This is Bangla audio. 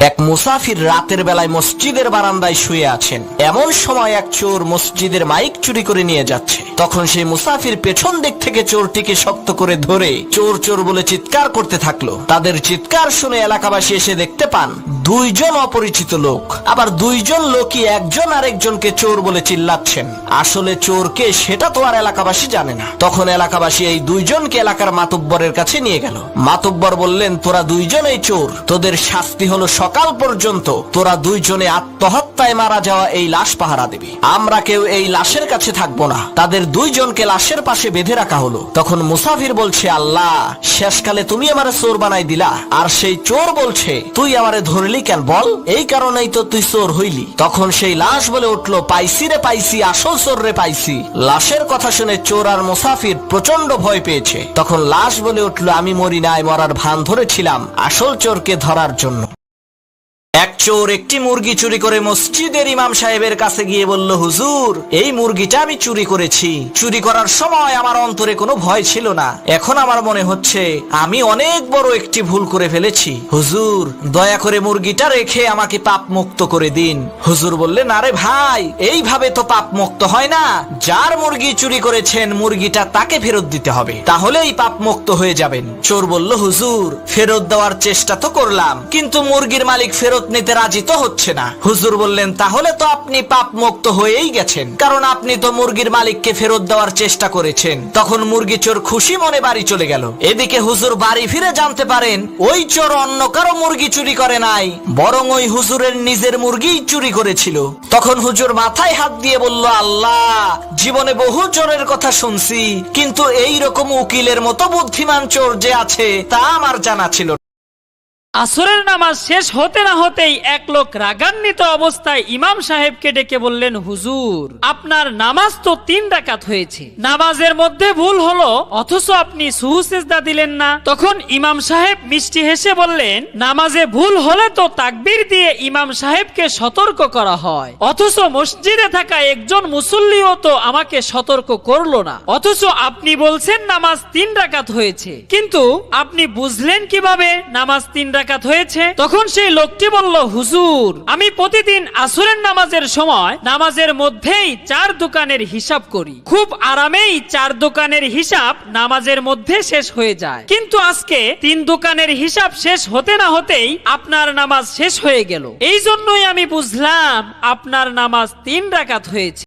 এক মুসাফির রাতের বেলায় মসজিদের বারান্দায় শুয়ে আছেন। এমন সময় এক চোর মসজিদের মাইক চুরি করে নিয়ে যাচ্ছে। তখন সেই মুসাফির পেছন দিক থেকে চোরটিকে শক্ত করে ধরে চোর চোর বলে চিৎকার করতে থাকলো। তাদের চিৎকার শুনে এলাকাবাসী এসে দেখতে পান দুইজন অপরিচিত লোক, আবার দুইজন লোকই একজন আরেকজনকে চোর বলে চিল্লাচ্ছেন। আসলে চোরকে সেটা তো আর এলাকাবাসী জানে না। তখন এলাকাবাসী এই দুইজনকে এলাকার মাতব্বরের কাছে নিয়ে গেল। মাতব্বর বললেন, তোরা দুইজনেই চোর, তোদের শাস্তি হলো সকাল পর্যন্ত তোরা দুইজনে আত্মহত্যায় মারা যাওয়া এই লাশ পাহারা দিবি। আমরা কেউ এই লাশের কাছে থাকবো না। তাদের দুইজনকে লাশের পাশে বেঁধে রাখা হলো। তখন মুসাফির বলছে, আল্লাহ, শেষকালে তুমি আমারে চোর বানাই দিলা। আর সেই চোর বলছে, তুই আমারে ধরলি কেন বল, এই কারণেই তো তুই চোর হইলি। তখন সেই লাশ বলে উঠলো, পাইছি রে পাইছি, আসল চোর রে পাইছি। লাশের কথা শুনে চোর আর মুসাফির প্রচন্ড ভয় পেয়েছে। তখন লাশ বলে উঠলো, আমি মরি নাই, মরার ভান ধরেছিলাম আসল চোরকে ধরার জন্য। এক চোর একটি মুরগি চুরি করে মসজিদের ইমাম সাহেবের কাছে গিয়ে বলল, হুজুর, এই মুরগিটা আমি চুরি করেছি। চুরি করার সময় আমার অন্তরে কোনো ভয় ছিল না। এখন আমার মনে হচ্ছে আমি অনেক বড় একটি ভুল করে ফেলেছি। হুজুর, দয়া করে মুরগিটা রেখে আমাকে পাপ মুক্ত করে দিন। হুজুর বললেন, আরে ভাই, এইভাবে তো পাপ মুক্ত হয় না। যার মুরগি চুরি করেছেন মুরগিটা তাকে ফেরত দিতে হবে, তাহলেই পাপ মুক্ত হয়ে যাবেন। চোর বলল, হুজুর, ফেরত দেওয়ার চেষ্টা তো করলাম, কিন্তু মুরগির মালিক ফেরত নিতে রাজি তো হচ্ছে না। হুজুর বললেন, তাহলে তো আপনি পাপ মুক্ত হয়েই গেছেন, কারণ আপনি তো মুরগির মালিককে ফেরত দেওয়ার চেষ্টা করেছেন। তখন মুরগি চোর খুশি মনে বাড়ি চলে গেল। এদিকে হুজুর বাড়ি ফিরে জানতে পারেন ওই চোর অন্য কারো মুরগি চুরি করে নাই, বরং ওই হুজুরের নিজের মুরগিই চুরি করেছিল। তখন হুজুর মাথায় হাত দিয়ে বলল, আল্লাহ, জীবনে বহু চোরের কথা শুনছি, কিন্তু এই রকম উকিলের মতো বুদ্ধিমান চোর যে আছে তা আমার জানা ছিল না। আসরের নামাজ শেষ হতে না হতেই এক লোক রাগান্বিত অবস্থায় ইমাম সাহেবকে ডেকে বললেন, হুজুর, আপনার নামাজ তো 3 রাকাত হয়েছে, নামাজের মধ্যে ভুল হলো, অথচ আপনি সুহু সিজদা দিলেন না। তখন ইমাম সাহেব মিষ্টি হেসে বললেন, নামাজে ভুল হলে তো তাকবীর দিয়ে ইমাম সাহেবকে সতর্ক করা হয়, অথচ মসজিদে থাকা একজন মুসল্লিও তো আমাকে সতর্ক করলো না, অথচ আপনি বলছেন নামাজ 3 রাকাত হয়েছে, কিন্তু আপনি বুঝলেন কিভাবে নামাজ 3 রাকাত হয়েছে? তখন সেই লোকটি বলল, হুজুর, আমি প্রতিদিন আসরের নামাজের সময় নামাজের মধ্যেই 4 দোকানের হিসাব করি, খুব আরামেই 4 দোকানের হিসাব নামাজের মধ্যে শেষ হয়ে যায়, কিন্তু আজকে 3 দোকানের হিসাব শেষ হতে না হতেই আপনার নামাজ শেষ হয়ে গেল। এই জন্যই আমি বুঝলাম আপনার নামাজ 3 রাকাত হয়েছে।